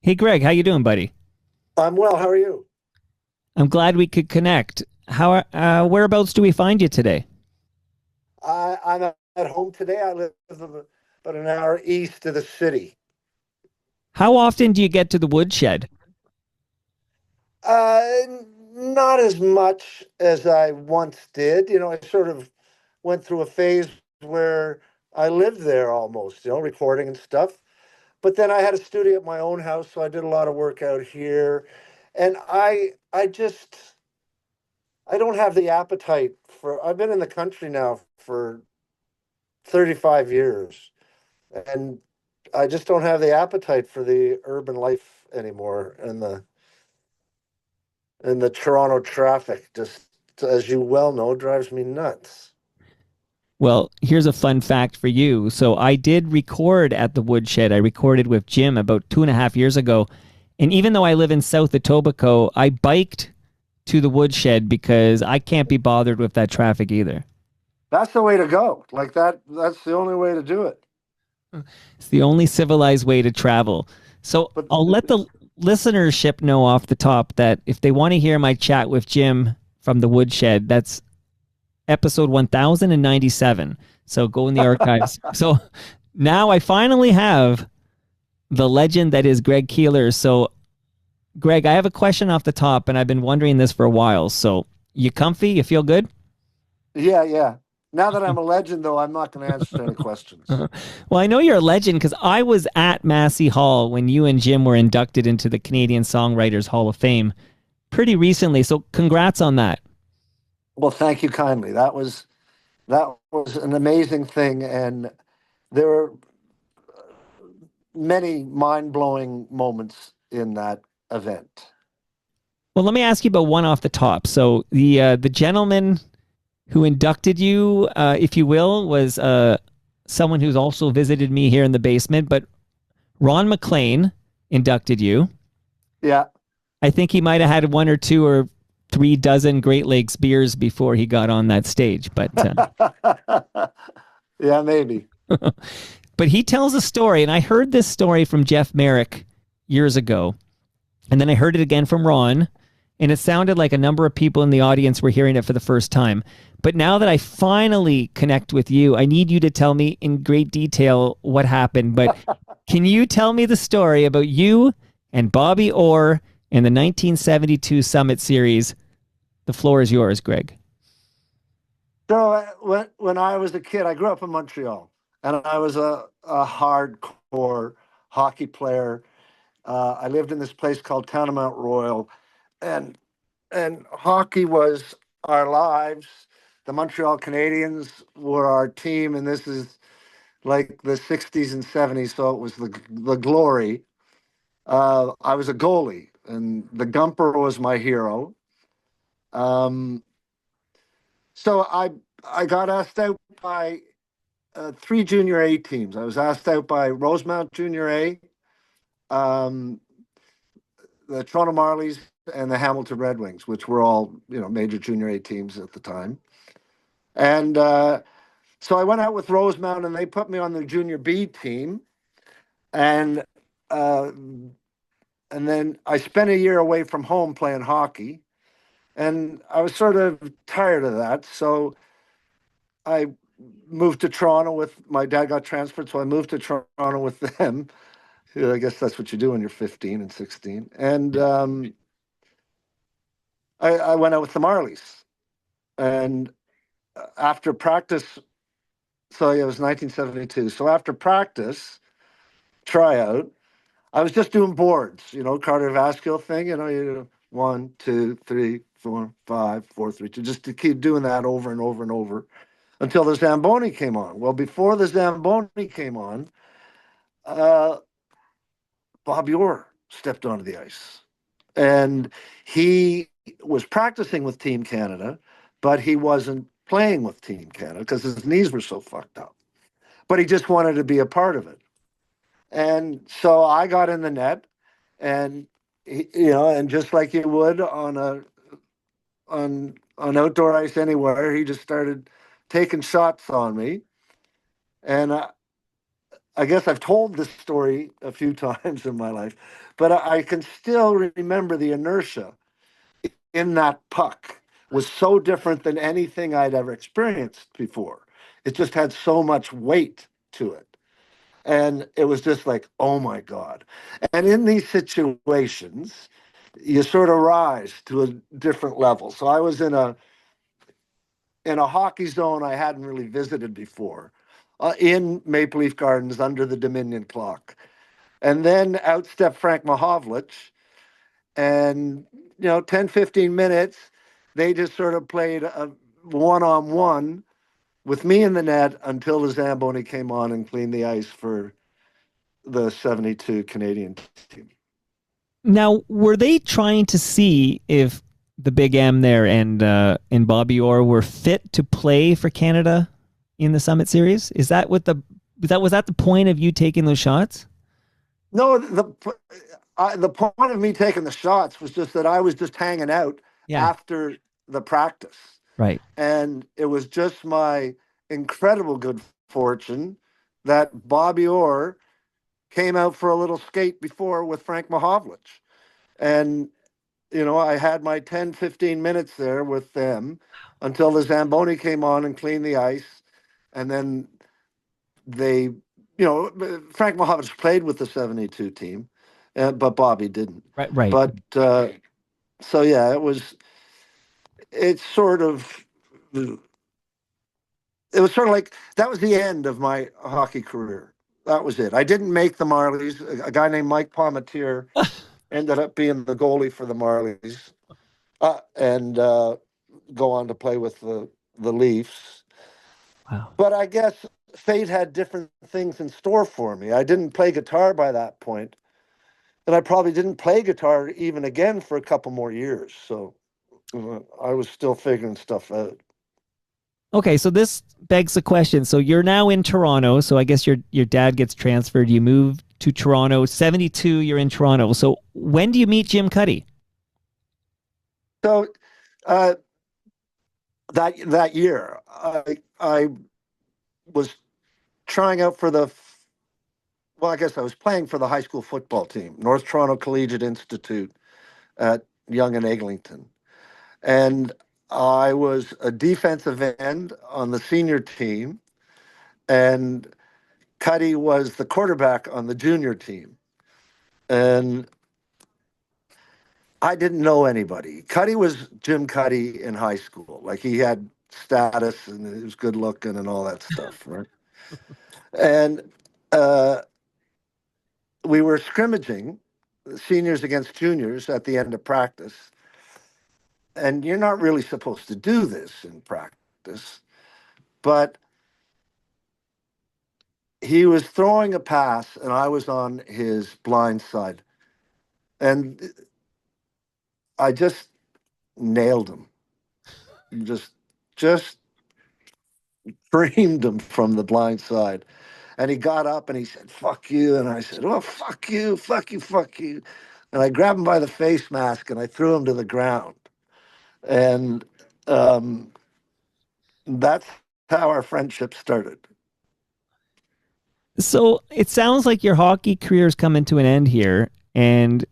Hey Greg, how you doing, buddy? I'm well. How are you? I'm glad we could connect. How whereabouts do we find you today? I'm at home today. I live about an hour east of the city. How often do you get to the woodshed? Uh, Not as much as I once did. I sort of went through a phase where I lived there almost, recording and stuff. But then I had a studio at my own house, so I did a lot of work out here. And I don't have the appetite for. I've been in the country now for 35 years. And I just don't have the appetite for the urban life anymore, and the Toronto traffic just, as you well know, drives me nuts. Well, here's a fun fact for you. So I did record at the woodshed. I recorded with Jim about 2.5 years ago. And even though I live in South Etobicoke, I biked to the woodshed because I can't be bothered with that traffic either. That's the way to go. Like that's the only way to do it. It's the only civilized way to travel. So But I'll let the listenership know off the top that if they want to hear my chat with Jim from the woodshed, that's episode 1097. So go in the archives. So now I finally have the legend that is Greg Keelor. So, Greg, I have a question off the top, and I've been wondering this for a while. So, you comfy? You feel good? yeah, yeah. Now that I'm a legend, though, I'm not going to answer any questions. Well, I know you're a legend because I was at Massey Hall when you and Jim were inducted into the Canadian Songwriters Hall of Fame pretty recently. So, congrats on that. Well, thank you kindly. That was an amazing thing, and there were many mind-blowing moments in that event. Well, let me ask you about one off the top. So, the gentleman who inducted you, if you will, was someone who's also visited me here in the basement. But Ron McLean inducted you. Yeah. I think he might have had one or two or 3 dozen Great Lakes beers before he got on that stage. Yeah, maybe. But he tells a story, and I heard this story from Jeff Merrick years ago, and then I heard it again from Ron, and it sounded like a number of people in the audience were hearing it for the first time. But now that I finally connect with you, I need you to tell me in great detail what happened. But can you tell me the story about you and Bobby Orr in the 1972 Summit Series? The floor is yours, Greg. So when I was a kid, I grew up in Montreal, and I was a hardcore hockey player. I lived in this place called Town of Mount Royal, and hockey was our lives. The Montreal Canadiens were our team, and this is like the '60s and '70s, so it was the glory. I was a goalie, and the Gumper was my hero. Um, so I got asked out by three Junior A teams. I was asked out by Rosemount Junior A, um, the Toronto Marlies, and the Hamilton Red Wings, which were all major Junior A teams at the time. And so I went out with Rosemount, and they put me on the Junior B team, and uh, and then I spent a year away from home playing hockey, and I was sort of tired of that. So I moved to Toronto with my dad got transferred, so I moved to Toronto with them. I guess that's what you do when you're 15 and 16. And I went out with the Marlies. And after practice, so yeah, it was 1972. So after practice, tryout, I was just doing boards, cardiovascular thing, you 1, 2, 3, 4, 5, 4, 3, 2, just to keep doing that over and over and over until the Zamboni came on. Well, before the Zamboni came on, uh, Bob Orr stepped onto the ice. And he was practicing with Team Canada, but he wasn't playing with Team Canada because his knees were so fucked up. But he just wanted to be a part of it. And so I got in the net, and and just like you would on outdoor ice anywhere, he just started taking shots on me, and I guess I've told this story a few times in my life, but I can still remember the inertia in that puck was so different than anything I'd ever experienced before. It just had so much weight to it. And it was just like, oh my God. And in these situations, you sort of rise to a different level. So I was in a hockey zone I hadn't really visited before, in Maple Leaf Gardens under the Dominion clock. And then out stepped Frank Mahovlich, and 10, 15 minutes, they just sort of played a one-on-one with me in the net until the Zamboni came on and cleaned the ice for the 72 Canadian team. Now, were they trying to see if the Big M there and Bobby Orr were fit to play for Canada in the Summit Series? Is that what was that the point of you taking those shots? No, the point of me taking the shots was just that I was just hanging out Yeah. after the practice. Right. And it was just my incredible good fortune that Bobby Orr came out for a little skate before with Frank Mahovlich. And, I had my 10, 15 minutes there with them until the Zamboni came on and cleaned the ice. And then they, Frank Mahovlich played with the 72 team, but Bobby didn't. Right. Right. But so, yeah, it's sort of, it was sort of like that was the end of my hockey career. That was it. I didn't make the Marlies. A guy named Mike Palmetier ended up being the goalie for the Marlies, and go on to play with the Leafs. Wow. But I guess fate had different things in store for me. I didn't play guitar by that point, and I probably didn't play guitar even again for a couple more years. So I was still figuring stuff out. Okay, so this begs the question. So you're now in Toronto. So I guess your dad gets transferred. You move to Toronto. 72, you're in Toronto. So when do you meet Jim Cuddy? So uh, that year, I was trying out for well, I guess I was playing for the high school football team, North Toronto Collegiate Institute at Yonge and Eglinton. And I was a defensive end on the senior team, and Cuddy was the quarterback on the junior team. And I didn't know anybody. Cuddy was Jim Cuddy in high school. Like, he had status and he was good looking and all that stuff, right? And we were scrimmaging seniors against juniors at the end of practice. And you're not really supposed to do this in practice, but he was throwing a pass and I was on his blind side. And I just nailed him. Just creamed him from the blind side. And he got up and he said, "Fuck you." And I said, "Oh, fuck you, fuck you, fuck you." And I grabbed him by the face mask and I threw him to the ground. And um, that's how our friendship started. So it sounds like your hockey career is coming to an end here, and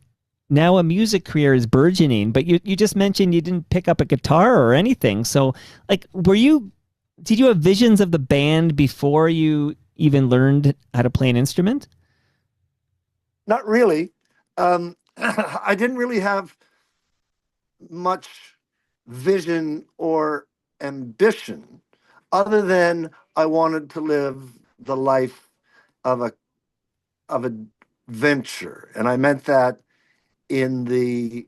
now a music career is burgeoning. But you just mentioned you didn't pick up a guitar or anything. So, like, did you have visions of the band before you even learned how to play an instrument? Not really. I didn't really have much vision or ambition other than I wanted to live the life of of adventure, and I meant that in the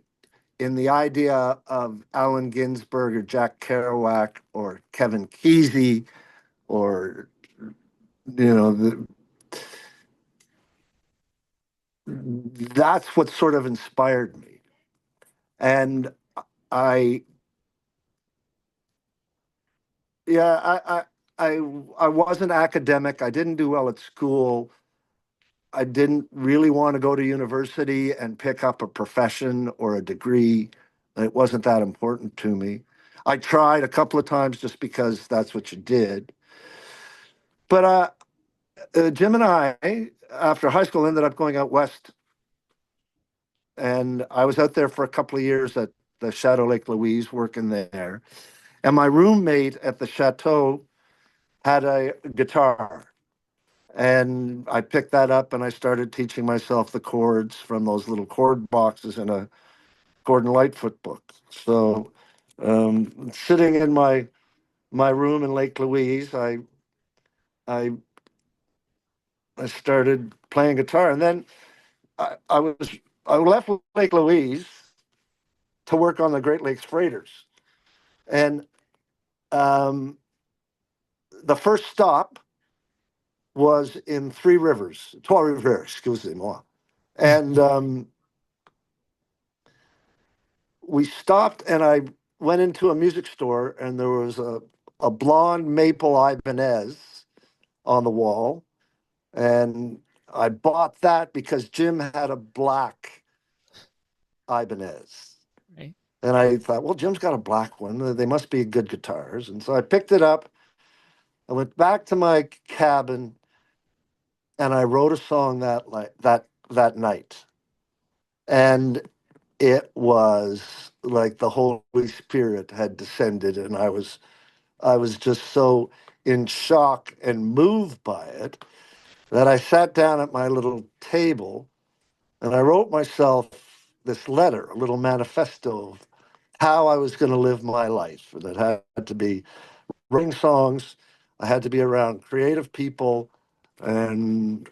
idea of Allen Ginsberg or Jack Kerouac or Kevin Kesey or the, that's what sort of inspired me. And I yeah I wasn't academic. I didn't do well at school. I didn't really want to go to university and pick up a profession or a degree. It wasn't that important to me. I tried a couple of times just because that's what you did. But Jim and I, after high school, ended up going out west, and I was out there for a couple of years at the Chateau Lake Louise, working there. And my roommate at the chateau had a guitar, and I picked that up and I started teaching myself the chords from those little chord boxes in a Gordon Lightfoot book. So, sitting in my room in Lake Louise, I I started playing guitar, and then I was I left Lake Louise to work on the Great Lakes freighters, and um, the first stop was in Three Rivers, Trois Rivers, excusez-moi, and we stopped, and I went into a music store, and there was a blonde maple Ibanez on the wall, and I bought that because Jim had a black Ibanez. Right. And I thought, well, Jim's got a black one. They must be good guitars. And so I picked it up. I went back to my cabin and I wrote a song that night. And it was like the Holy Spirit had descended, and I was just so in shock and moved by it that I sat down at my little table and I wrote myself this letter, a little manifesto of how I was going to live my life. And it had to be writing songs. I had to be around creative people, and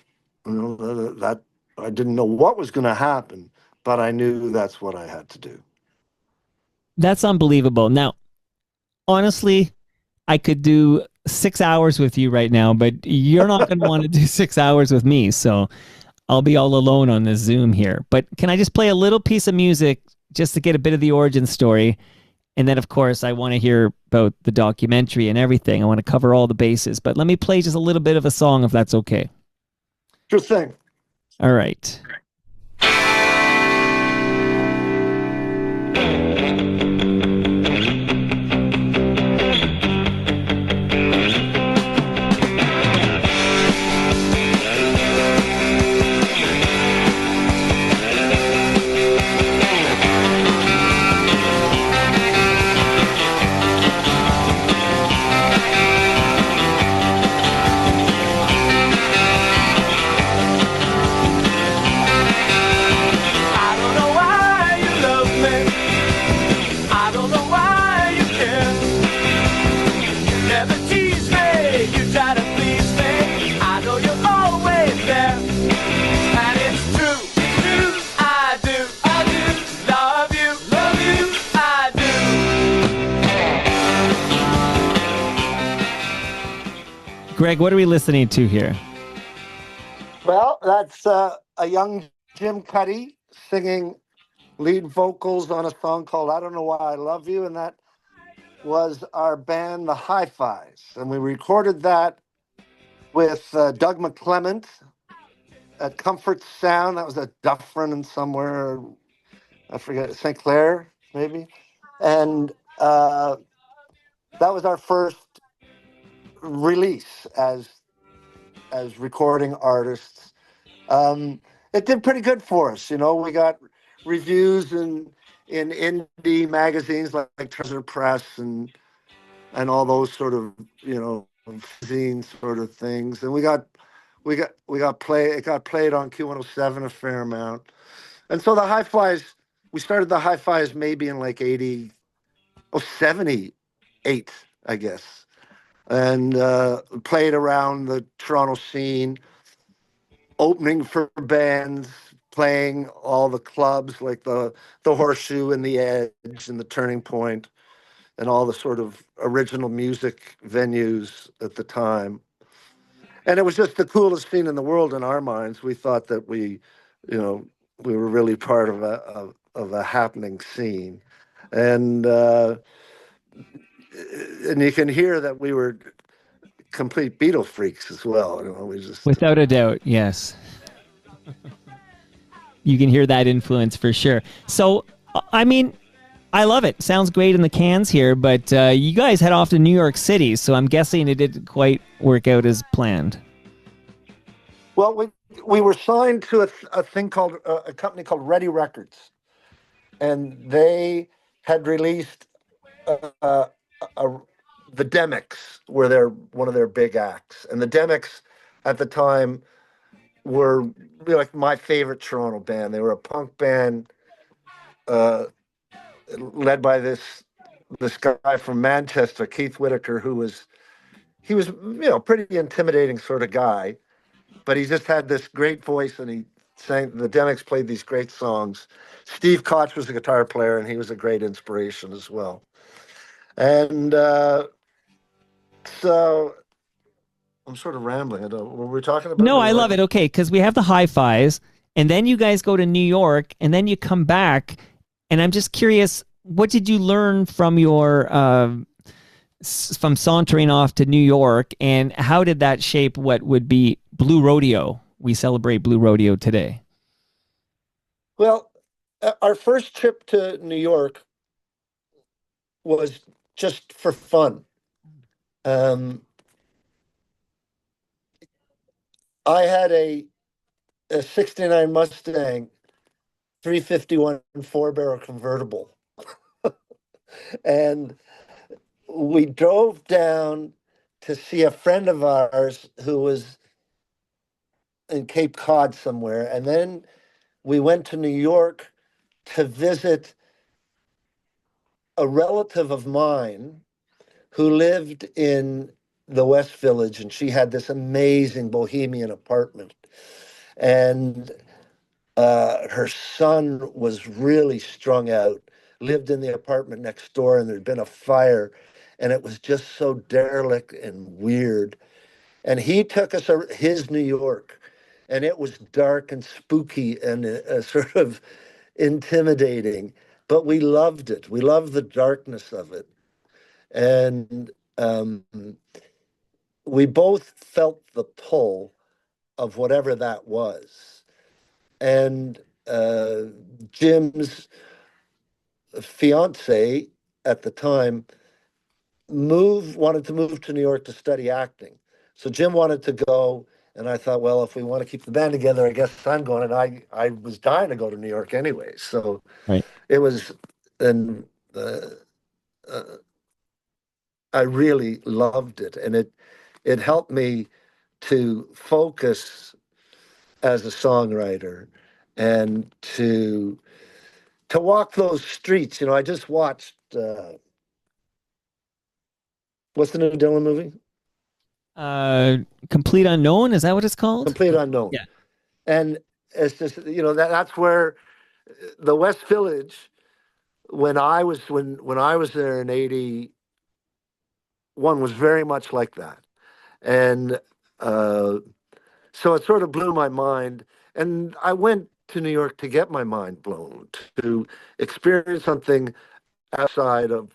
that I didn't know what was going to happen, but I knew that's what I had to do. That's unbelievable. Now, honestly, I could do 6 hours with you right now, but you're not going to want to do 6 hours with me. So I'll be all alone on this Zoom here. But can I just play a little piece of music just to get a bit of the origin story? And then, of course, I want to hear about the documentary and everything. I want to cover all the bases. But let me play just a little bit of a song, if that's okay. Sure thing. All right. Greg, what are we listening to here? Well, that's a young Jim Cuddy singing lead vocals on a song called I Don't Know Why I Love You. And that was our band, the Hi-Fis. And we recorded that with Doug McClement at Comfort Sound. That was at Dufferin and somewhere, I forget, St. Clair, maybe. And that was our first release as recording artists. It did pretty good for us. We got reviews in indie magazines like Treasure Press and all those sort of zine sort of things. And we got it got played on Q107 a fair amount. And so the Hi-Fis, we started the Hi-Fis maybe in like 78, I guess. And played around the Toronto scene, opening for bands, playing all the clubs like the Horseshoe and the Edge and the Turning Point and all the sort of original music venues at the time. And it was just the coolest scene in the world in our minds. We thought that we were really part of a happening scene. And you can hear that we were complete Beatle freaks as well. We just Without a doubt, yes. You can hear that influence for sure. So, I mean, I love it. Sounds great in the cans here, but you guys head off to New York City, so I'm guessing it didn't quite work out as planned. Well, we were signed to a thing called a company called Ready Records, and they had released uh, a, the Demics were their one of their big acts, and the Demics at the time were really like my favorite Toronto band. They were a punk band uh, led by this guy from Manchester, Keith Whitaker, he was pretty intimidating sort of guy, but he just had this great voice, and he sang. The Demics played these great songs. Steve Koch was the guitar player, and he was a great inspiration as well. And so I'm sort of rambling. I don't. What were we talking about? No, Ready I love it. Record? Okay, because we have the hi-fis, and then you guys go to New York, and then you come back, and I'm just curious, what did you learn from your from sauntering off to New York, and how did that shape what would be Blue Rodeo? We celebrate Blue Rodeo today. Well, our first trip to New York was just for fun. Um, I had a '69 Mustang 351 four-barrel convertible, and we drove down to see a friend of ours who was in Cape Cod somewhere, and then we went to New York to visit a relative of mine who lived in the West Village, and she had this amazing bohemian apartment. And her son was really strung out, lived in the apartment next door, and there'd been a fire, and it was just so derelict and weird. And he took us his New York, and it was dark and spooky and sort of intimidating, but we loved it. We loved the darkness of it. And we both felt the pull of whatever that was. And Jim's fiance at the time wanted to move to New York to study acting. So Jim wanted to go, and I thought, well, if we want to keep the band together, I guess I'm going. And I was dying to go to New York anyway. So Right. it was, and uh, I really loved it, and it helped me to focus as a songwriter and to walk those streets. I just watched what's the new Dylan movie? Uh, Complete Unknown, is that what it's called? Complete Unknown. Yeah. And it's just that's where the West Village when I was there in '81 was very much like that. And uh, so it sort of blew my mind. And I went to New York to get my mind blown, to experience something outside of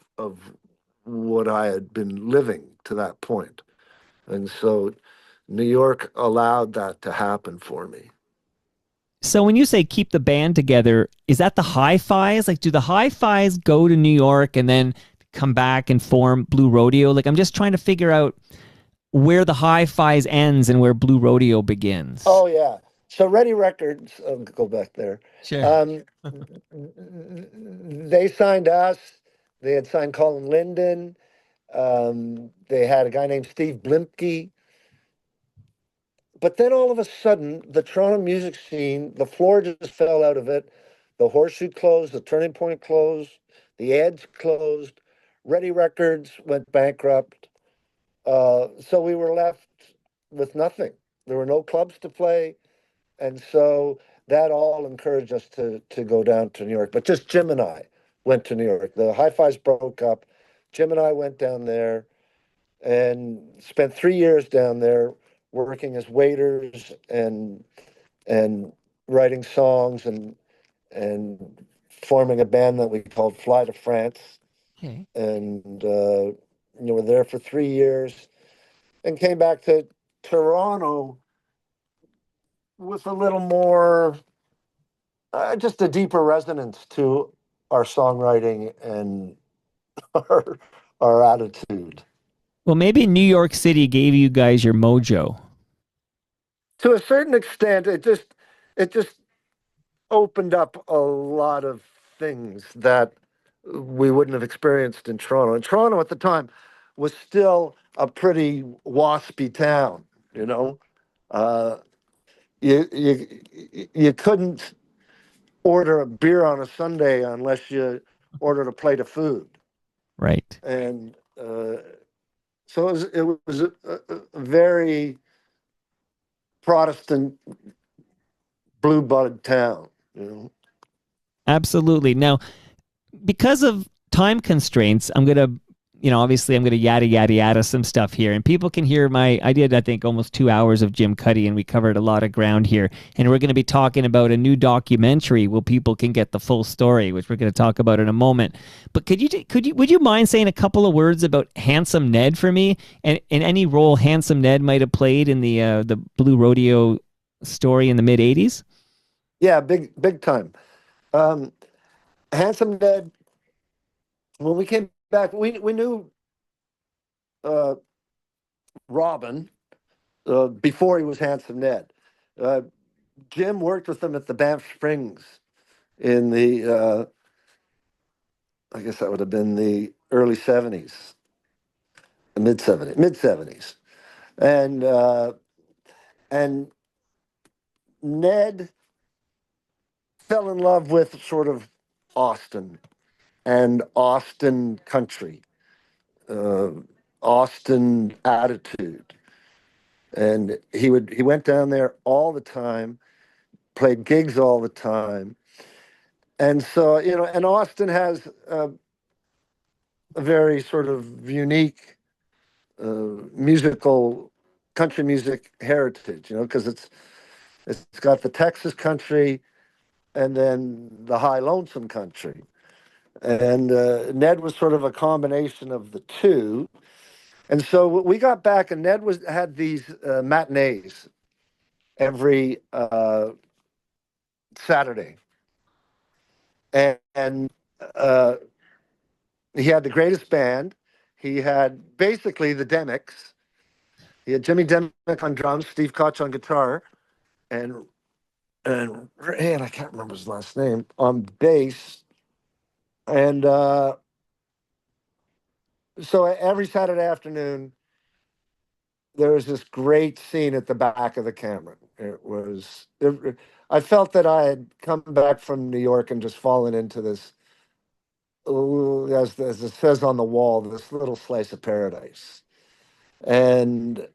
what I had been living to that point. And so New York allowed that to happen for me. So when you say keep the band together, is that the hi-fis? Like, do the hi-fis go to New York and then come back and form Blue Rodeo? Like, I'm just trying to figure out where the hi-fis ends and where Blue Rodeo begins. Oh yeah. So Ready Records, go back there. Sure. Um, they signed us. They had signed Colin Linden. They had a guy named Steve Blimke. But then all of a sudden, the Toronto music scene, the floor just fell out of it. The Horseshoe closed, the Turning Point closed, the Edge closed, Ready Records went bankrupt. So we were left with nothing. There were no clubs to play. And so that all encouraged us to go down to New York. But just Jim and I went to New York. The hi-fis broke up. Jim and I went down there and spent 3 years down there working as waiters and writing songs and forming a band that we called Fly to France. Okay. And were there for 3 years and came back to Toronto with a little more, just a deeper resonance to our songwriting and our, our attitude. Well, maybe New York City gave you guys your mojo. To a certain extent, it just opened up a lot of things that we wouldn't have experienced in Toronto. And Toronto at the time was still a pretty waspy town, you know. Uh, you couldn't order a beer on a Sunday unless you ordered a plate of food, Right. and so it was a very Protestant blue blood town, you know. Absolutely. Now, because of time constraints, I'm going to, obviously I'm going to yada, yada, yada some stuff here. And people can hear I did, I think, almost 2 hours of Jim Cuddy, and we covered a lot of ground here. And we're going to be talking about a new documentary where people can get the full story, which we're going to talk about in a moment. But would you mind saying a couple of words about Handsome Ned for me, and any role Handsome Ned might have played in the Blue Rodeo story in the mid '80s? Yeah, big time. Um, Handsome Ned. When we came back, we knew uh, Robin before he was Handsome Ned. Uh, Jim worked with him at the Banff Springs in I guess that would have been the early '70s, the mid '70s, and and Ned fell in love with sort of Austin and Austin country, uh, Austin attitude, and he went down there all the time, played gigs all the time, and so and Austin has a very sort of unique musical country music heritage, because it's got the Texas country and then the high lonesome country. And Ned was sort of a combination of the two. And so we got back, and Ned was had these matinees every Saturday, and uh, he had the greatest band. He had basically the Demics. He had Jimmy Demick on drums, Steve Koch on guitar, and I can't remember his last name on bass. And so every Saturday afternoon, there was this great scene at the back of the Cameron. I felt that I had come back from New York and just fallen into this, as it says on the wall, this little slice of paradise. And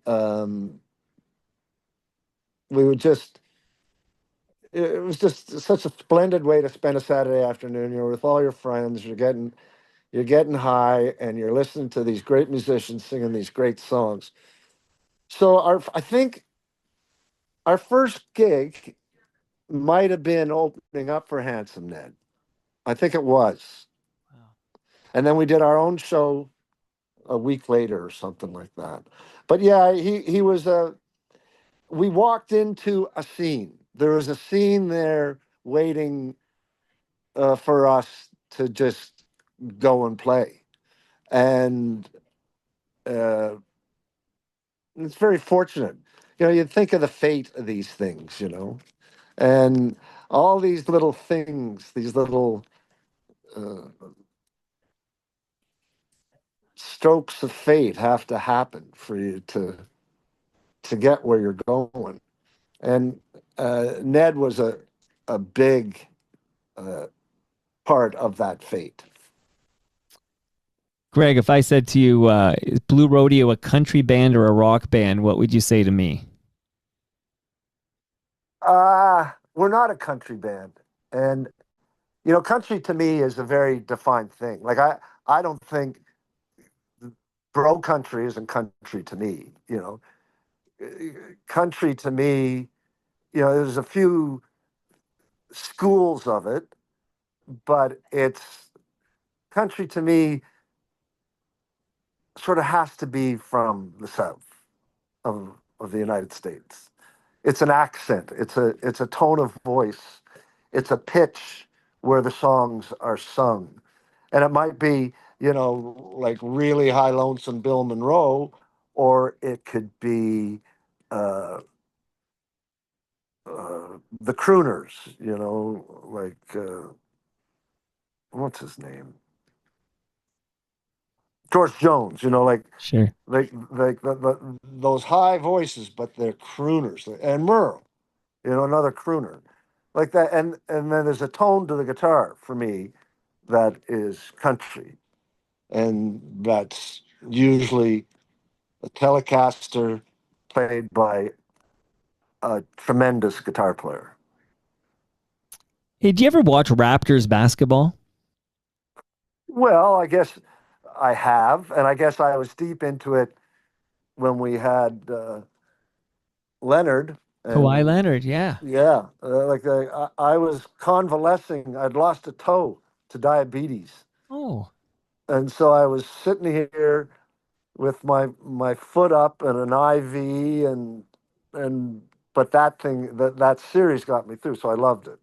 we would just, it was just such a splendid way to spend a Saturday afternoon. You're with all your friends, you're getting high, and you're listening to these great musicians singing these great songs. So I think our first gig might have been opening up for Handsome Ned. I think it was. Wow. And then we did our own show a week later or something like that. But yeah, he was a. We walked into a scene. There was a scene there waiting for us to just go and play, and uh, it's very fortunate. You think of the fate of these things, and all these little things, these little uh, strokes of fate have to happen for you to get where you're going. And Ned was a big uh, part of that fate. Greg, if I said to you, is Blue Rodeo a country band or a rock band, what would you say to me? We're not a country band, and country to me is a very defined thing. Like I don't think bro country isn't country to me. Country to me, there's a few schools of it, but it's country to me sort of has to be from the south of the United States. It's an accent. It's a tone of voice. It's a pitch where the songs are sung, and it might be like really high lonesome Bill Monroe, or it could be uh, the crooners, like what's his name, George Jones, Sure. those high voices, but they're crooners, and Merle, another crooner, like that, and then there's a tone to the guitar for me that is country, and that's usually a Telecaster played by a tremendous guitar player. Hey, did you ever watch Raptors basketball? Well, I guess I have, and I guess I was deep into it when we had Leonard, Kawhi and Leonard, yeah. yeah, I was convalescing. I'd lost a toe to diabetes, Oh, and so I was sitting here with my foot up and an IV, and but that series got me through, so I loved it.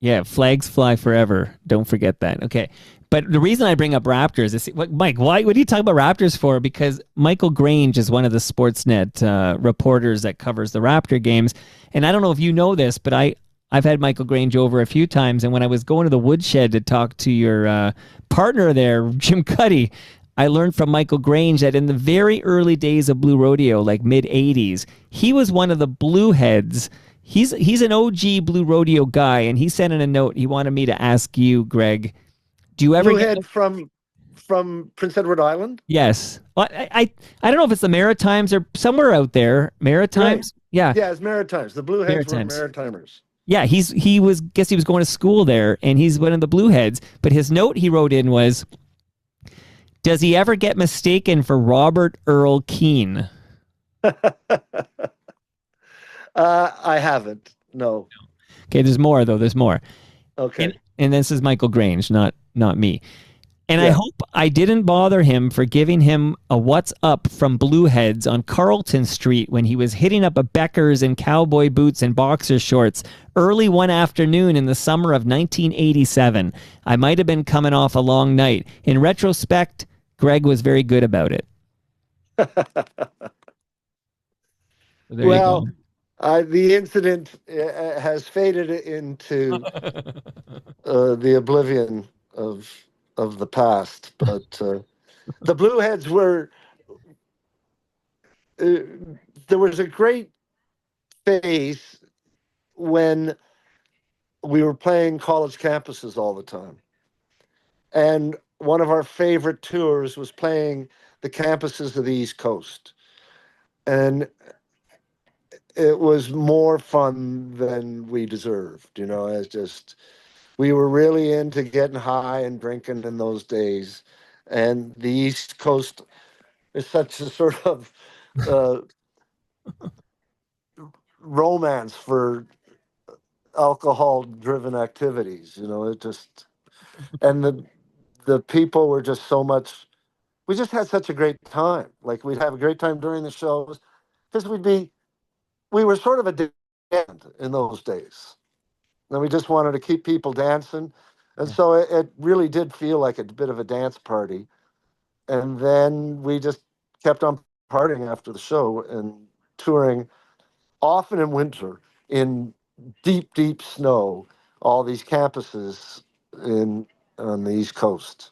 yeah. Flags fly forever. Don't forget that. Okay. But the reason I bring up Raptors is, Mike, why? What are you talking about Raptors for? Because Michael Grange is one of the Sportsnet reporters that covers the Raptor games, and I don't know if you know this, but I've had Michael Grange over a few times, and when I was going to the woodshed to talk to your partner there, Jim Cuddy, I learned from Michael Grange that in the very early days of Blue Rodeo, like mid '80s, he was one of the blue heads. He's an OG Blue Rodeo guy, and he sent in a note. He wanted me to ask you, Greg, do you ever get? Bluehead from Prince Edward Island, Yes. Well, I don't know if it's the Maritimes or somewhere out there. right? Maritimes? Yeah, Yeah, it's Maritimes. The Blueheads were Maritimes. Maritimers. Yeah, he was guess he was going to school there, and he's one of the Blueheads. But his note he wrote in was, "Does he ever get mistaken for Robert Earl Keane?" I haven't. No. Okay, there's more though. There's more, and Okay. and this is Michael Grange, not me. And I Yeah. hope I didn't bother him for giving him a what's up from Blueheads on Carlton Street when he was hitting up a Becker's in cowboy boots and boxer shorts early one afternoon in the summer of 1987. I might have been coming off a long night. In retrospect, Greg was very good about it. So there you go. Well, the incident has faded into the oblivion of the past, but the Blueheads were. Uh, there was a great phase when we were playing college campuses all the time, and one of our favorite tours was playing the campuses of the East Coast, and it was more fun than we deserved. It's just we were really into getting high and drinking in those days, and the East Coast is such a sort of uh, romance for alcohol-driven activities. It just and the people were just so much. We just had such a great time. Like we'd have a great time during the shows because we were sort of a band in those days. And we just wanted to keep people dancing. And Yeah. so it really did feel like a bit of a dance party. And then we just kept on partying after the show and touring, often in winter, in deep, deep snow, all these campuses in on the East Coast.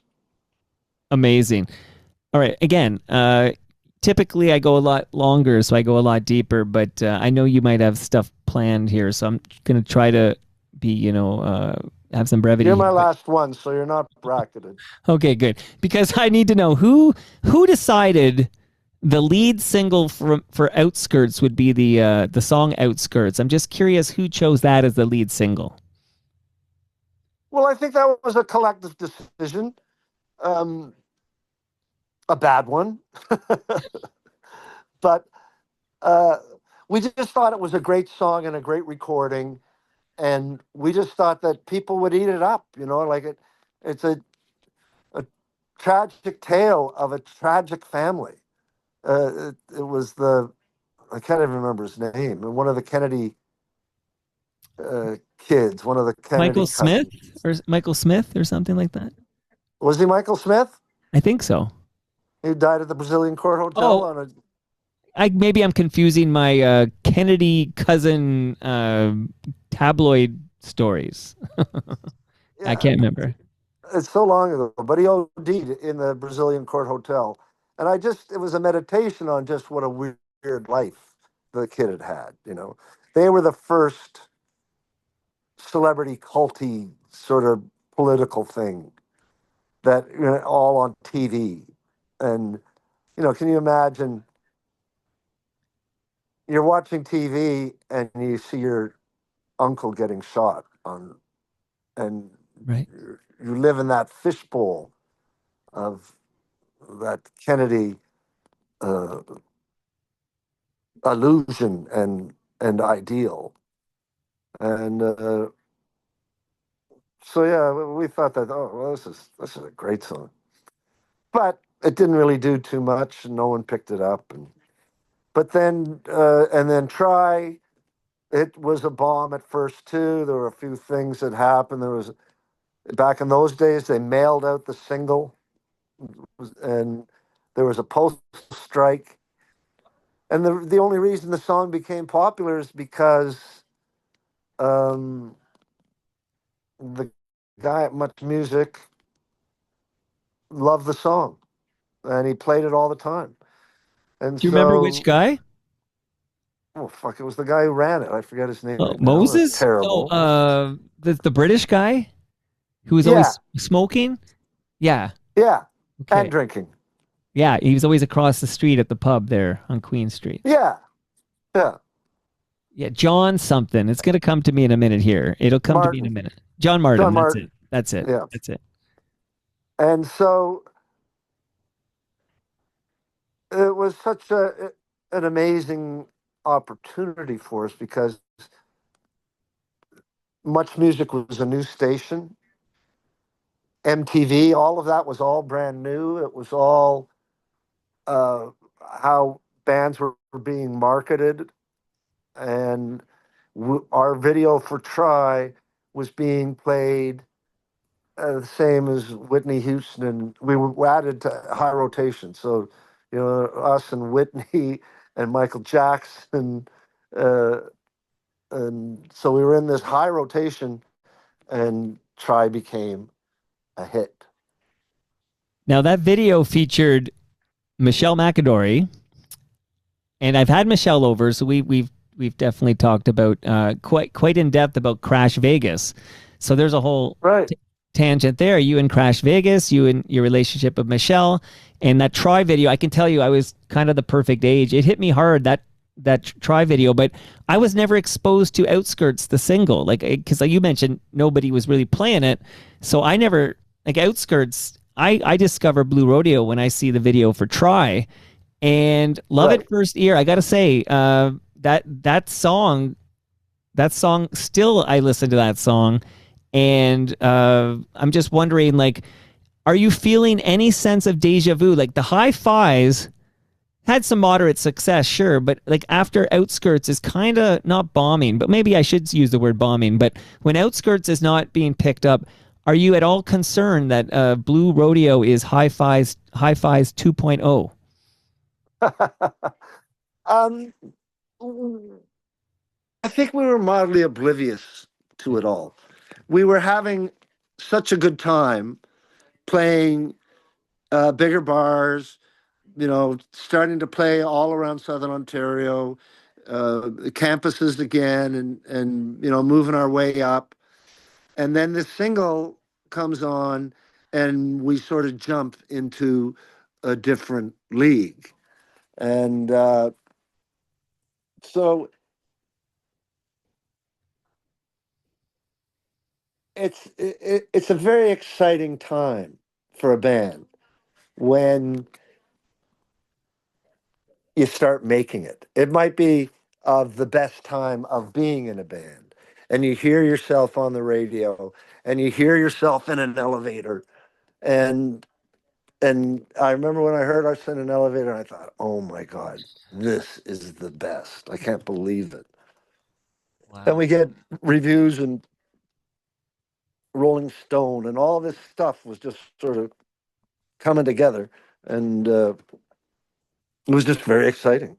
Amazing. All right. Again, typically I go a lot longer, so I go a lot deeper, but I know you might have stuff planned here, so I'm going to try to be, have some brevity You're my here. last one, so you're not bracketed. Okay, good. Because I need to know who decided the lead single for Outskirts would be the song Outskirts. I'm just curious who chose that as the lead single. Well, I think that was a collective decision. Um, a bad one, but uh, we just thought it was a great song and a great recording, and we just thought that people would eat it up. Like it's a tragic tale of a tragic family. It was I can't even remember his name, one of the Kennedy kids, one of the Kennedy Michael Smith cousins. or Michael Smith or something like that. Was he Michael Smith? I think so. He died at the Brazilian Court Hotel Oh, on a. I maybe I'm confusing my Kennedy cousin tabloid stories. I Yeah, can't remember. it's so long ago, but he OD'd in the Brazilian court hotel. And it was a meditation on just what a weird life the kid had had. They were the first celebrity culty sort of political thing that, all on TV. And, can you imagine you're watching TV and you see your uncle getting shot and Right. you live in that fishbowl of that Kennedy uh, illusion and ideal. And so yeah, we thought that, oh well, this is a great song, but it didn't really do too much, and no one picked it up. And then try. It was a bomb at first too. There were a few things that happened. There was back in those days they mailed out the single, and there was a postal strike. And the only reason the song became popular is because um, the guy at Much Music loved the song, and he played it all the time. And Do you remember which so, guy? oh fuck, it was the guy who ran it. I forget his name Oh, right now. That's Moses? No, terrible. the British guy who was Yeah, always smoking. Yeah. yeah, and Okay. drinking. Yeah, he was always across the street at the pub there on Queen Street. Yeah, yeah. Yeah, John something. It's gonna come to me in a minute here. It'll come to me in a Martin, minute. John Martin. John That's Martin. it. That's it. Yeah, That's it. and so it was such an amazing opportunity for us because Much Music was a new station. MTV, all of that was all brand new. It was all uh, how bands were being marketed, and our video for Try was being played the same as Whitney Houston, and we were added to high rotation. So, us and Whitney and Michael Jackson, uh, and so we were in this high rotation, and Try became a hit. Now that video featured Michelle McAdory, and I've had Michelle over, so we've definitely talked about quite in depth about Crash Vegas. So there's a whole Right. tangent there. You and Crash Vegas, you and your relationship with Michelle, and that Try video. I can tell you, I was kind of the perfect age. It hit me hard that Try video, but I was never exposed to Outskirts, the single, because like you mentioned, nobody was really playing it, so I never like Outskirts. I discover Blue Rodeo when I see the video for Try, and love Right. it first ear. I gotta say, that song still, I listen to that song, and I'm just wondering, like, are you feeling any sense of deja vu? Like the High Fives had some moderate success, sure, but like after Outskirts is kind of not bombing, but maybe I should use the word bombing. But when Outskirts is not being picked up, are you at all concerned that Blue Rodeo is Hi-Fi's 2.0? um, I think we were mildly oblivious to it all. We were having such a good time playing bigger bars, starting to play all around Southern Ontario, campuses again, and moving our way up. And then this single comes on, and we sort of jump into a different league. And so it's a very exciting time for a band when you start making it. It might be the best time of being in a band, and you hear yourself on the radio, and you hear yourself in an elevator, and I remember when I heard us in an elevator, I thought, oh my god, this is the best. I can't believe it. And Wow. we get reviews and Rolling Stone, and all this stuff was just sort of coming together, and it was just very exciting.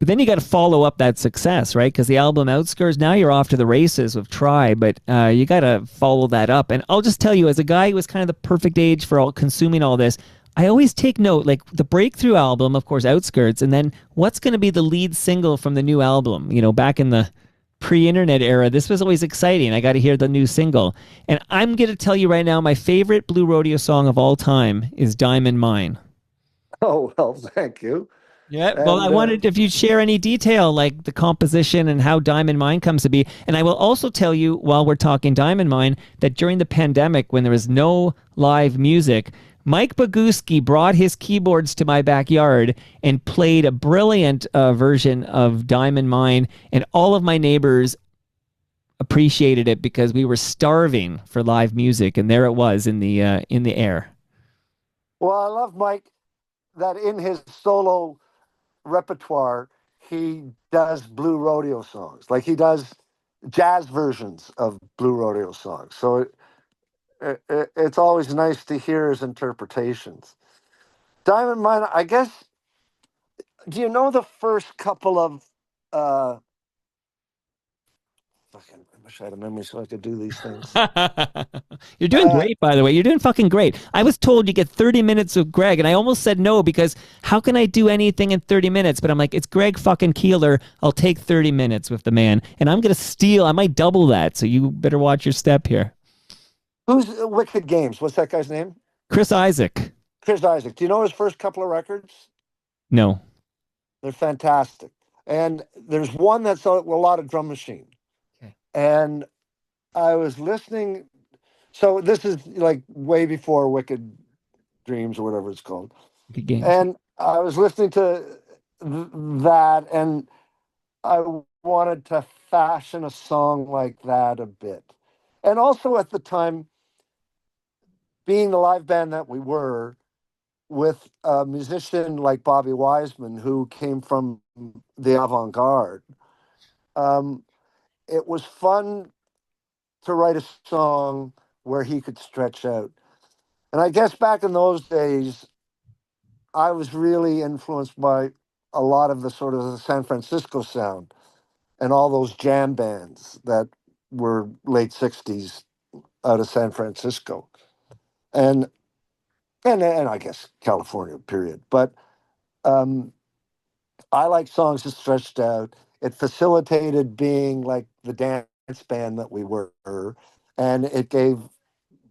But then you got to follow up that success, right? Because the album Outskirts, now you're off to the races with Try, but you got to follow that up. And I'll just tell you, as a guy who was kind of the perfect age for all consuming all this, I always take note, like the breakthrough album, of course, Outskirts, and then what's going to be the lead single from the new album? Back in the pre-internet era, this was always exciting. I got to hear the new single. And I'm going to tell you right now, my favorite Blue Rodeo song of all time is Diamond Mine. Oh, well, thank you. Yeah, well, I And wondered if you'd share any detail, like the composition and how Diamond Mine comes to be. And I will also tell you, while we're talking Diamond Mine, that during the pandemic, when there was no live music, Mike Boguski brought his keyboards to my backyard and played a brilliant version of Diamond Mine, and all of my neighbors appreciated it because we were starving for live music, and there it was in the air. well, I love Mike that in his solo repertoire, he does Blue Rodeo songs. Like he does jazz versions of Blue Rodeo songs. So it's always nice to hear his interpretations. Diamond Mine, I guess, do you know the first couple of uh fucking, I wish I had a memory so I could do these things. You're doing Uh great, by the way. You're doing fucking great. I was told you get 30 minutes with Greg, and I almost said no because how can I do anything in 30 minutes? But I'm like, it's Greg fucking Keelor. I'll take 30 minutes with the man, and I'm going to steal. I might double that, so you better watch your step here. who's Wicked Games? What's that guy's name? Chris Isaac. Chris Isaac. Do you know his first couple of records? No. They're fantastic. And there's one that's a lot of drum machine. Okay. And I was listening. So this is like way before Wicked Dreams or whatever it's called. Good games. And I was listening to that, and I wanted to fashion a song like that a bit. And also at the time, being the live band that we were, with a musician like Bobby Wiseman, who came from the avant garde, um, it was fun to write a song where he could stretch out. And I guess back in those days, I was really influenced by a lot of the sort of the San Francisco sound and all those jam bands that were late 60s out of San Francisco. And and I guess California, period. But um, I like songs that stretched out. It facilitated being like the dance band that we were, and it gave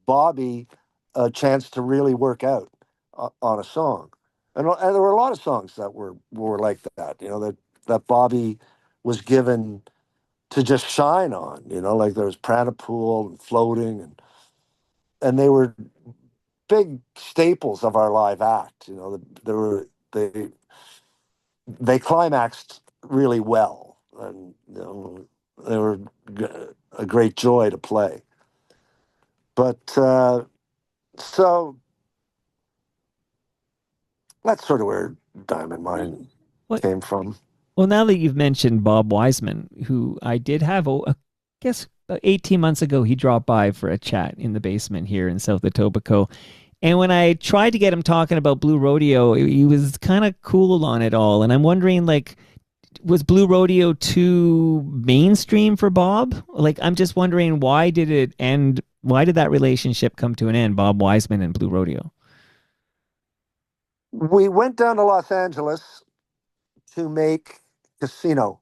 Bobby a chance to really work out on a song. And there were a lot of songs that were like that, that Bobby was given to just shine on, like there was Pranapool and Floating, and they were big staples of our live act. They climaxed really well, and they were a great joy to play. But so that's sort of where Diamond Mine What? came from. Well, now that you've mentioned Bob Wiseman, who I did have, I guess, 18 months ago, he dropped by for a chat in the basement here in South Etobicoke. And when I tried to get him talking about Blue Rodeo, he was kind of cool on it all. And I'm wondering, like, was Blue Rodeo too mainstream for Bob? Like, I'm just wondering, why did it end? Why did that relationship come to an end, Bob Wiseman and Blue Rodeo? We went down to Los Angeles to make Casino,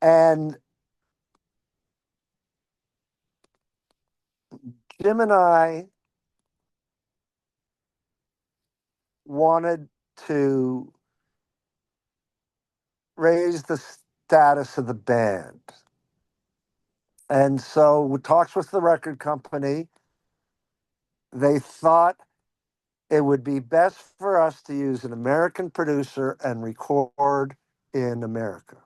and Jim and I wanted to raise the status of the band. And so we talked with the record company. They thought it would be best for us to use an American producer and record in America.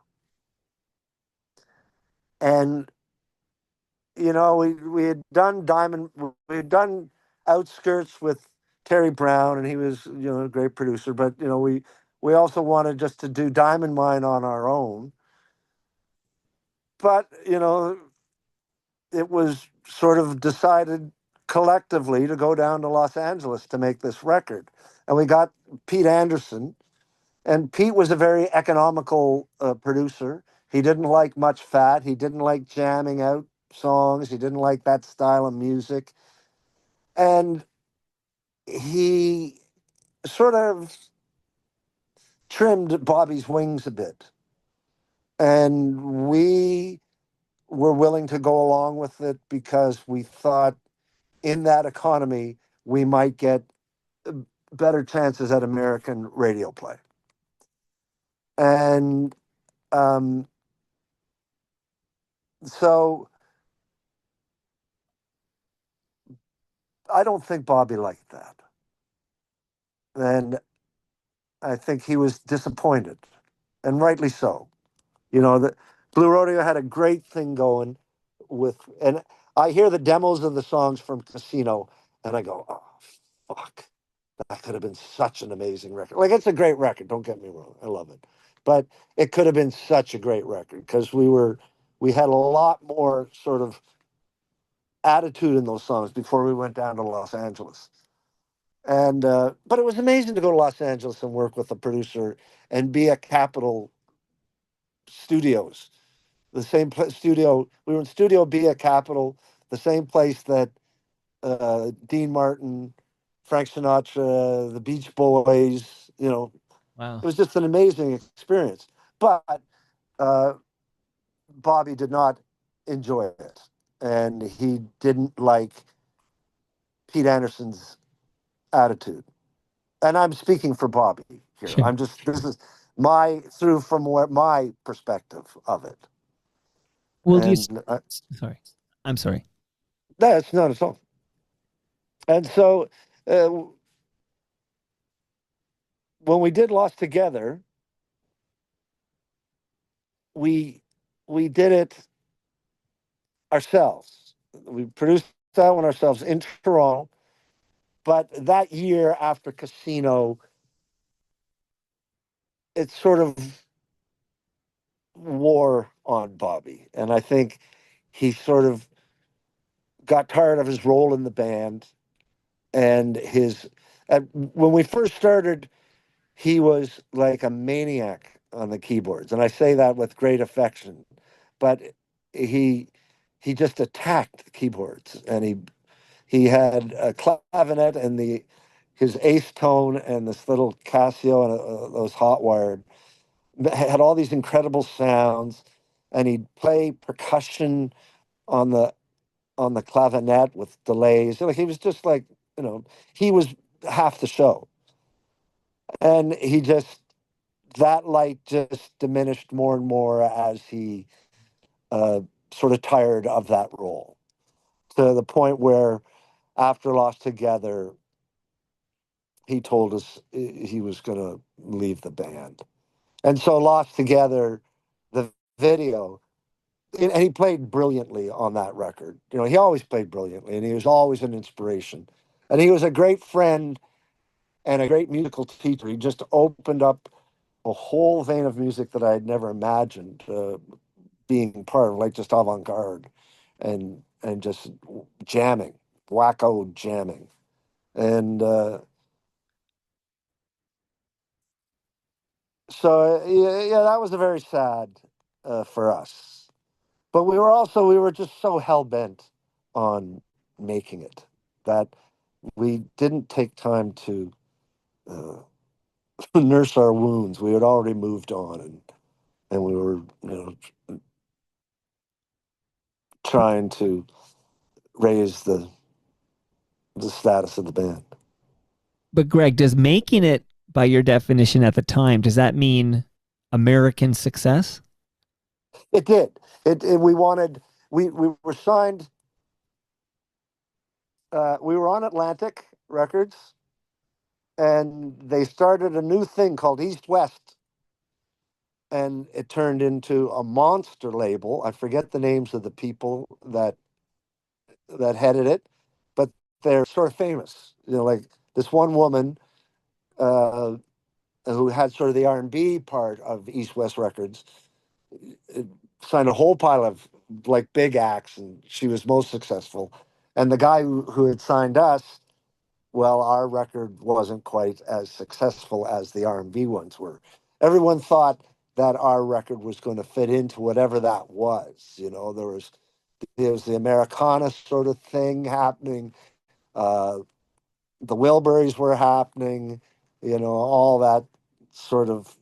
And we had done we had done Outskirts with Terry Brown, and he was a great producer. But we also wanted just to do Diamond Mine on our own. But it was sort of decided collectively to go down to Los Angeles to make this record, and we got Pete Anderson, And Pete was a very economical producer. He didn't like much fat. He didn't like jamming out songs. He didn't like that style of music. And he sort of trimmed Bobby's wings a bit. And we were willing to go along with it because we thought in that economy, we might get uh, better chances at American radio play. And um, so I don't think Bobby liked that. And I think he was disappointed, and rightly so. You know, the Blue Rodeo had a great thing going with, and I hear the demos of the songs from Casino, and I go, oh, fuck. That could have been such an amazing record. Like, it's a great record, don't get me wrong. I love it. But it could have been such a great record because we had a lot more sort of attitude in those songs before we went down to Los Angeles. And but it was amazing to go to Los Angeles and work with a producer and be at Capitol Studios, the same studio. We were in Studio B at Capitol, the same place that Dean Martin, Frank Sinatra, the Beach Boys. You know, Wow. it was just an amazing experience. But uh, Bobby did not enjoy it, and he didn't like Pete Anderson's attitude. And I'm speaking for Bobby here. Sure. I'm just this is my through from where my perspective of it, Well, do you? and Sorry, I'm sorry. that's not at all. And so uh, when we did Lost Together, we we did it ourselves. We produced that one ourselves in Toronto. But that year after Casino, it sort of wore on Bobby, and I think he sort of got tired of his role in the band and his. When we first started, he was like a maniac on the keyboards, and I say that with great affection. But he he just attacked the keyboards, and he had a clavinet and the his ace tone and this little Casio and those hot wired had all these incredible sounds, and he'd play percussion on the clavinet with delays. Like he was just like, you know, he was half the show, and he just that light just diminished more and more as he uh, sort of tired of that role to the point where after Lost Together, he told us he was going to leave the band. And so Lost Together, the video, and he played brilliantly on that record. You know, he always played brilliantly, and he was always an inspiration. And he was a great friend and a great musical teacher. He just opened up a whole vein of music that I had never imagined being part of, like just avant-garde and just jamming, wacko jamming. And so, yeah, that was a very sad for us. But we were just so hell bent on making it that we didn't take time to uh, nurse our wounds. We had already moved on, and we were, trying to raise the status of the band. But Greg, does making it, by your definition at the time, does that mean American success? It did. We wanted. We were signed. We were on Atlantic Records, and they started a new thing called East West, and it turned into a monster label. I forget the names of the people that headed it, but they're sort of famous. You know, like this one woman uh, who had sort of the R&B part of East West Records signed a whole pile of like big acts, and she was most successful. And the guy who had signed us well, our record wasn't quite as successful as the R&B ones were. Everyone thought that our record was going to fit into whatever that was. There was the Americana sort of thing happening. Uh, the Wilburys were happening. All that sort of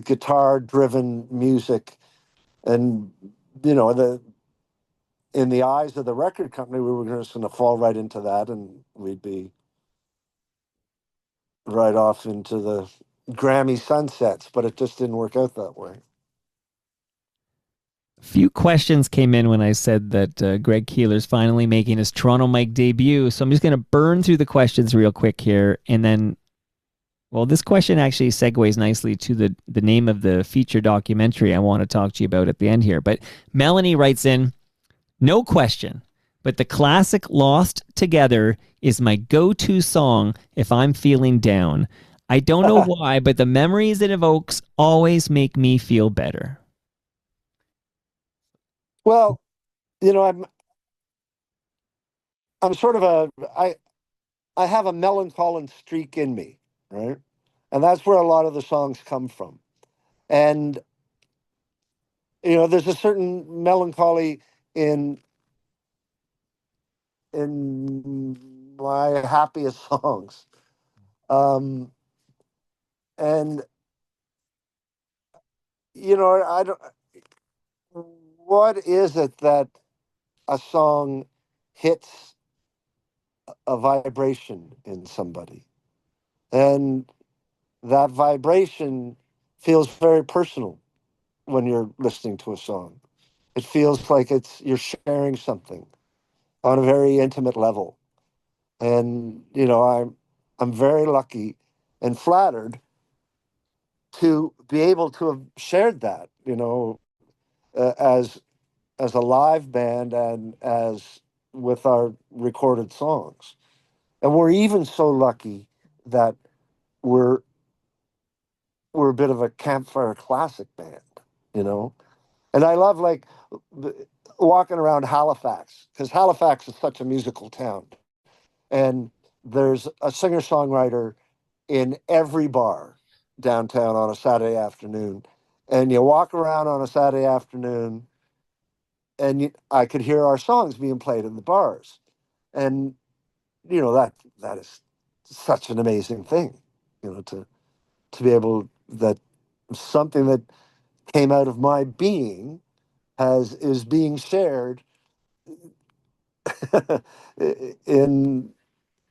guitar-driven music, and the in the eyes of the record company, we were just going to fall right into that, and we'd be right off into the Grammy sunsets. But it just didn't work out that way. Few questions came in when I said that Greg Keelor's finally making his Toronto Mike debut. So I'm just going to burn through the questions real quick here. And then, well, this question actually segues nicely to the name of the feature documentary I want to talk to you about at the end here. But Melanie writes in, no question, but the classic Lost Together is my go-to song if I'm feeling down. I don't know why, but the memories it evokes always make me feel better. Well, I'm sort of I have a melancholy streak in me, right? And that's where a lot of the songs come from. And there's a certain melancholy in my happiest songs. Um, and I don't. What is it that a song hits a vibration in somebody, and that vibration feels very personal when you're listening to a song. It feels like you're sharing something on a very intimate level. And I'm very lucky and flattered to be able to have shared that, as a live band and as with our recorded songs. And we're even so lucky that we're we're a bit of a campfire classic band, you know. And I love like walking around Halifax, because Halifax is such a musical town, and there's a singer songwriter in every bar downtown on a Saturday afternoon. And you walk around on a Saturday afternoon, and I could hear our songs being played in the bars, and that is such an amazing thing, to be able that something that came out of my being has is being shared in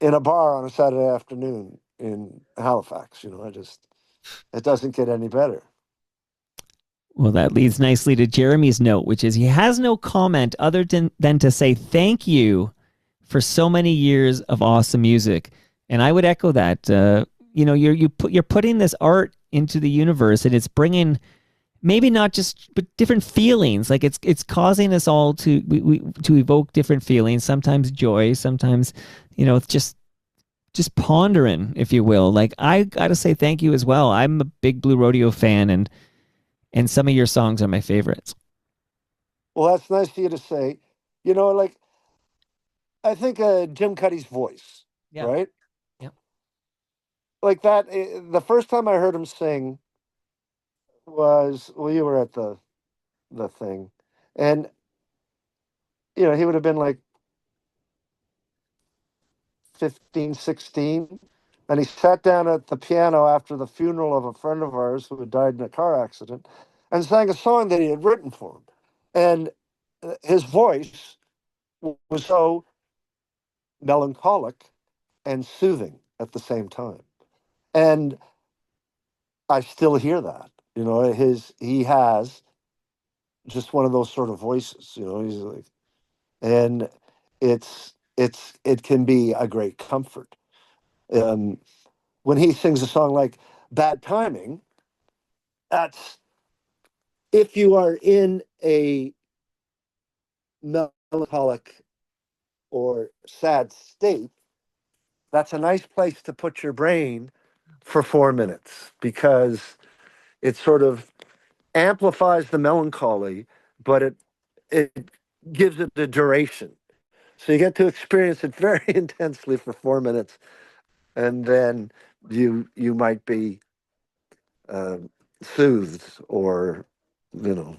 a bar on a Saturday afternoon in Halifax. It doesn't get any better. Well, that leads nicely to Jeremy's note, which is he has no comment other than to say thank you for so many years of awesome music. And I would echo that. You're putting this art into the universe, and it's bringing maybe not just but different feelings. Like it's causing us all to evoke different feelings. Sometimes joy, sometimes it's just pondering, if you will. Like I gotta say thank you as well. I'm a big Blue Rodeo fan, and some of your songs are my favorites. Well, that's nice for you to say. Like I think Jim Cuddy's voice, Yeah. right? Yeah. Like that. The first time I heard him sing was, well, you were at the thing, and he would have been like 15, 16, and he sat down at the piano after the funeral of a friend of ours who had died in a car accident, and sang a song that he had written for him. And his voice was so melancholic and soothing at the same time. And I still hear that. He has just one of those sort of voices. He's like, and it can be a great comfort. Um, when he sings a song like "Bad Timing," that's if you are in a melancholic or sad state, that's a nice place to put your brain for 4 minutes, because it sort of amplifies the melancholy, but it gives it the duration. So you get to experience it very intensely for 4 minutes, and then you might be uh, soothed, or you know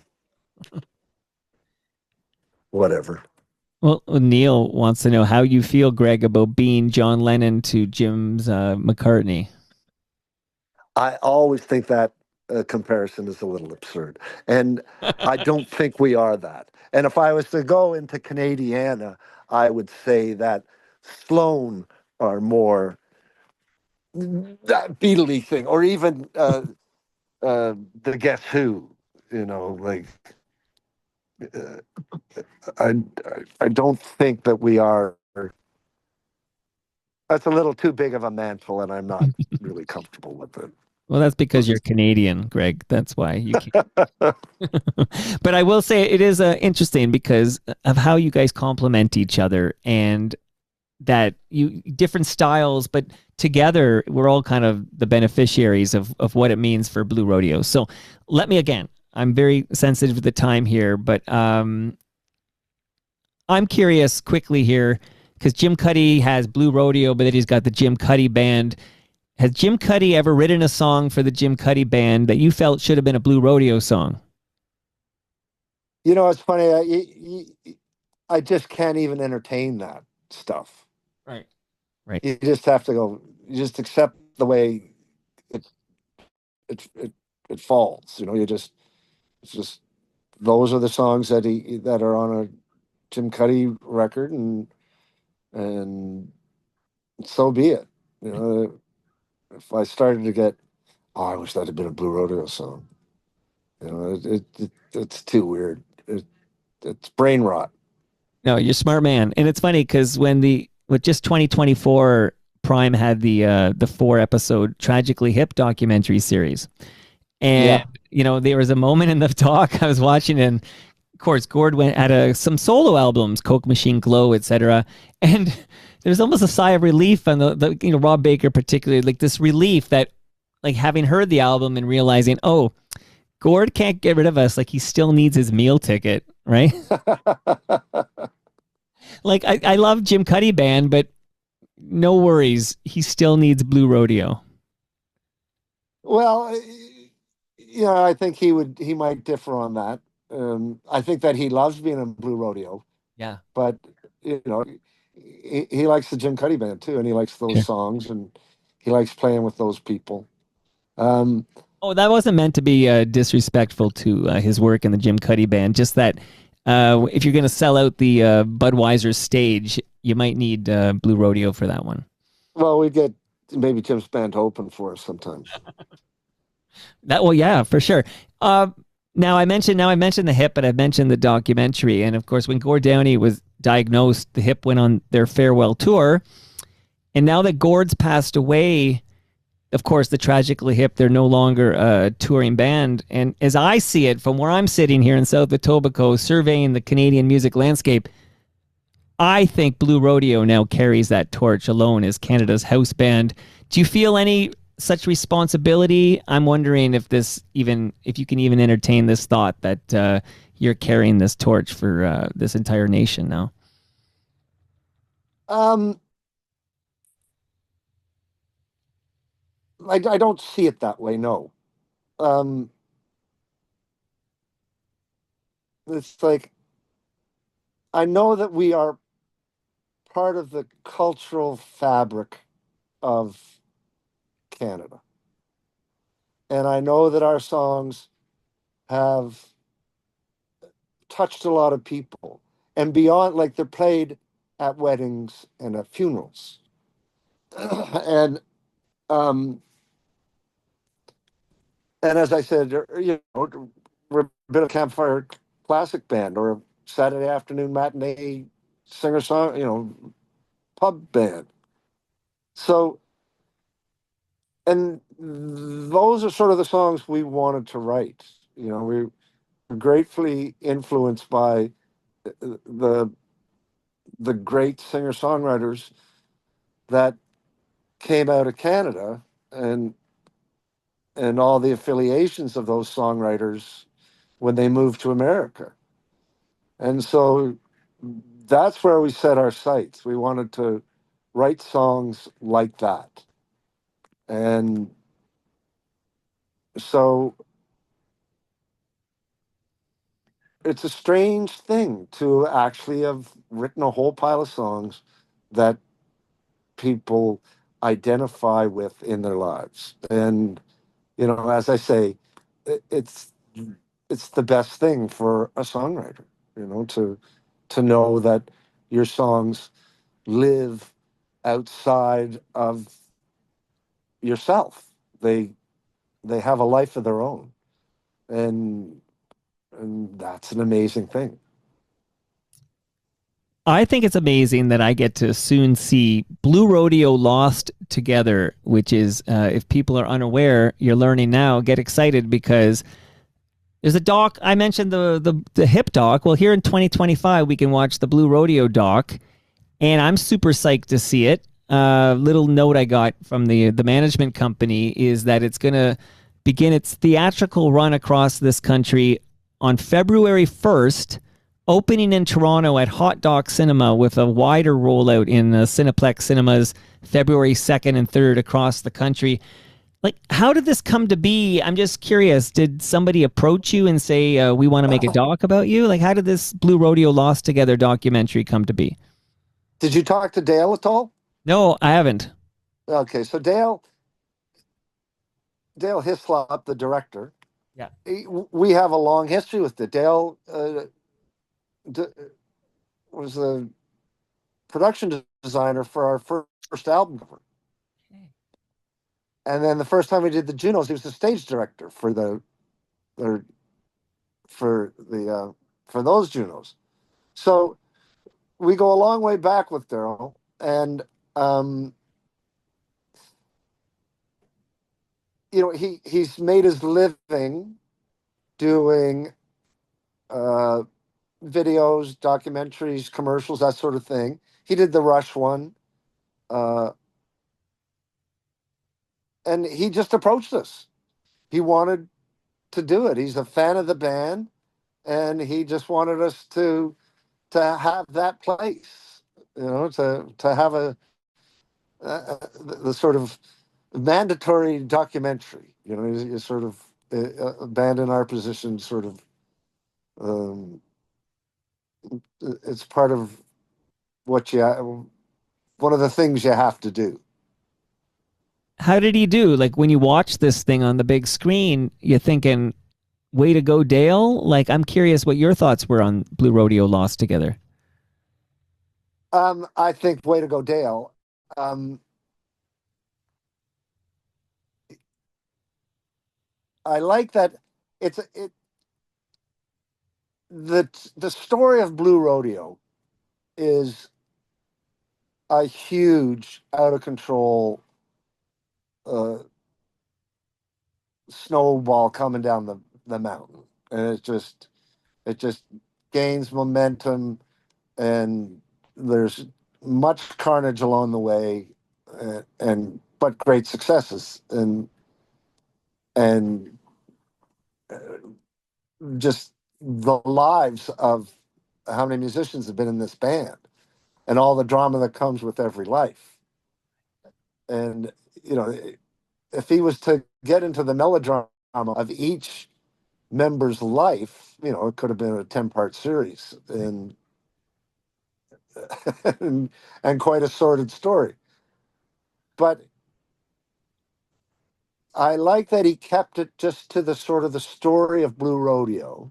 whatever. Well, Neil wants to know how you feel, Greg, about being John Lennon to Jim's McCartney. I always think that comparison is a little absurd, and I don't think we are that. And if I was to go into Canadiana, I would say that Sloan are more that Beatley thing, or even the Guess Who. Like uh, I I don't think that we are. That's a little too big of a mantle, and I'm not really comfortable with it. Well, that's because you're Canadian, Greg. That's why you can't. But I will say it is interesting because of how you guys complement each other and that you different styles, but together we're all kind of the beneficiaries of what it means for Blue Rodeo. So let me again, I'm very sensitive to the time here, but I'm curious quickly here because Jim Cuddy has Blue Rodeo, but then he's got the Jim Cuddy band. Has Jim Cuddy ever written a song for the Jim Cuddy band that you felt should have been a Blue Rodeo song? It's funny. I just can't even entertain that stuff. Right. Right. You just have to go. You just accept the way it it it, it falls. It's just those are the songs that are on a Jim Cuddy record, and so be it. If I started to get, oh, I wish that had been a Blue Rodeo song. It's too weird. It's brain rot. No, you're a smart man. And it's funny because with just 2024, Prime had the 4 episode Tragically Hip documentary series. And Yeah. there was a moment in the talk I was watching, and of course Gord went at some solo albums, Coke Machine Glow, etc. And there's almost a sigh of relief on the Rob Baker particularly, like this relief that like having heard the album and realizing, oh, Gord can't get rid of us, like he still needs his meal ticket, right? Like I love Jim Cuddy band, but no worries, he still needs Blue Rodeo. Well, I think he might differ on that. I think that he loves being in Blue Rodeo, Yeah. but you know, he likes the Jim Cuddy band too, and he likes those Sure. songs, and he likes playing with those people. Um, Oh, that wasn't meant to be disrespectful to his work in the Jim Cuddy band. Just that if you're going to sell out the Budweiser stage, you might need Blue Rodeo for that one. well, we get maybe Jim's band to open for us sometime. Well, yeah, for sure. Uh, now I mentioned the hip, but I've mentioned the documentary, and of course, when Gord Downie was diagnosed, the hip went on their farewell tour, and now that Gord's passed away, of course, the Tragically Hip, they're no longer a touring band. And as I see it from where I'm sitting here in South Etobicoke, surveying the Canadian music landscape, I think Blue Rodeo now carries that torch alone as Canada's house band. Do you feel any such responsibility? I'm wondering if you can even entertain this thought that you're carrying this torch for this entire nation now. Um, I don't see it that way. No. Um, it's like I know that we are part of the cultural fabric of Canada, and I know that our songs have touched a lot of people, and beyond, like they're played at weddings and at funerals, and um, and as I said, we're a bit of campfire classic band or a Saturday afternoon matinee singer song, pub band. So, and those are sort of the songs we wanted to write. We were gratefully influenced by the the great singer songwriters that came out of Canada, and all the affiliations of those songwriters when they moved to America. And so that's where we set our sights. We wanted to write songs like that. And so it's a strange thing to actually have written a whole pile of songs that people identify with in their lives. And, as I say, it's the best thing for a songwriter, to know that your songs live outside of yourself. They have a life of their own, and that's an amazing thing. I think it's amazing that I get to soon see Blue Rodeo Lost Together, which is, if people are unaware, you're learning now, get excited because there's a doc. I mentioned the hip doc. Well, here in 2025, we can watch the Blue Rodeo doc, and I'm super psyched to see it. Little note I got from the management company is that it's going to begin its theatrical run across this country on February 1st, opening in Toronto at Hot Doc Cinema with a wider rollout in Cineplex cinemas February 2nd and 3rd across the country. Like, how did this come to be? I'm just curious. Did somebody approach you and say, we want to make a doc about you? Like, how did this Blue Rodeo Lost Together documentary come to be? Did you talk to Dale at all? No, I haven't. Okay, so Dale Hislop, the director, Yeah. we have a long history with it. Dale was the production designer for our first album cover. Okay. And then the first time we did the Junos, he was the stage director for for those Junos. So we go a long way back with Daryl, and he's made his living doing videos, documentaries, commercials, that sort of thing. He did the Rush one, and he just approached us. He wanted to do it. He's a fan of the band, and he just wanted us to have that place, to have the sort of mandatory documentary. You sort of abandon our position, sort of. It's part of one of the things you have to do. How did he do? Like, when you watch this thing on the big screen, you're thinking, way to go, Dale? Like, I'm curious what your thoughts were on Blue Rodeo Lost Together. I think way to go, Dale. I like that the story of Blue Rodeo is a huge, out of control snowball coming down the mountain, and it just gains momentum, and there's much carnage along the way, but great successes, and just the lives of how many musicians have been in this band, and all the drama that comes with every life. And if he was to get into the melodrama of each member's life, it could have been a 10-part series, and quite a sordid story. But I like that he kept it just to the sort of the story of Blue Rodeo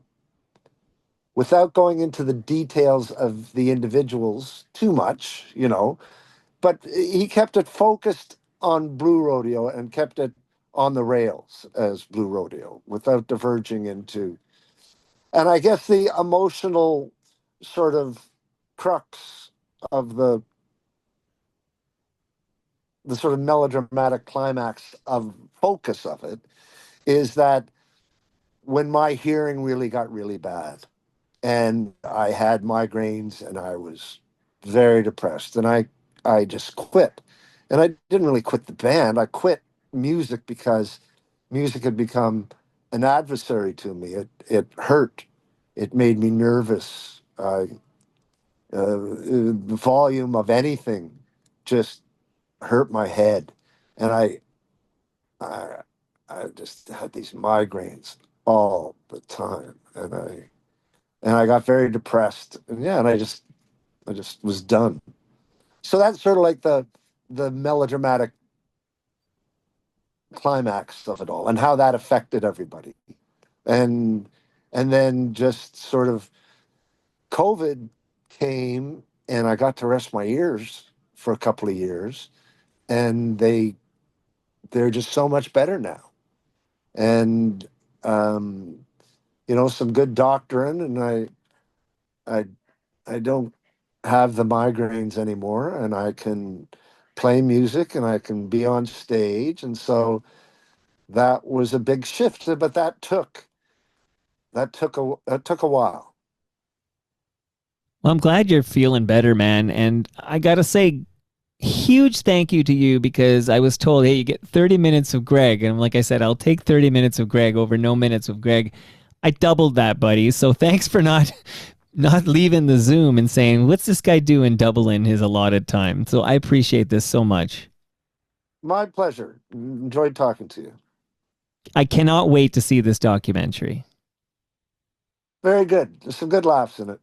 without going into the details of the individuals too much, but he kept it focused on Blue Rodeo and kept it on the rails as Blue Rodeo without diverging into. And I guess the emotional sort of crux of the sort of melodramatic climax of focus of it is that when my hearing really got really bad and I had migraines and I was very depressed, and I just quit. And I didn't really quit the band. I quit music because music had become an adversary to me. It hurt. It made me nervous. the volume of anything just hurt my head, and I, I just had these migraines all the time, and I got very depressed, and yeah, and I just was done. So that's sort of like the melodramatic climax of it all, and how that affected everybody, and and then just sort of COVID came, and I got to rest my ears for a couple of years, and they're just so much better now. And um, some good doctoring, and I I don't have the migraines anymore, and I can play music, and I can be on stage, and so that was a big shift. But that took a while. Well, I'm glad you're feeling better, man. And I got to say, huge thank you to you because I was told, hey, you get 30 minutes of Greg. And like I said, I'll take 30 minutes of Greg over no minutes of Greg. I doubled that, buddy. So thanks for not leaving the Zoom and saying, what's this guy doing doubling his allotted time? So I appreciate this so much. My pleasure. Enjoyed talking to you. I cannot wait to see this documentary. Very good. There's some good laughs in it.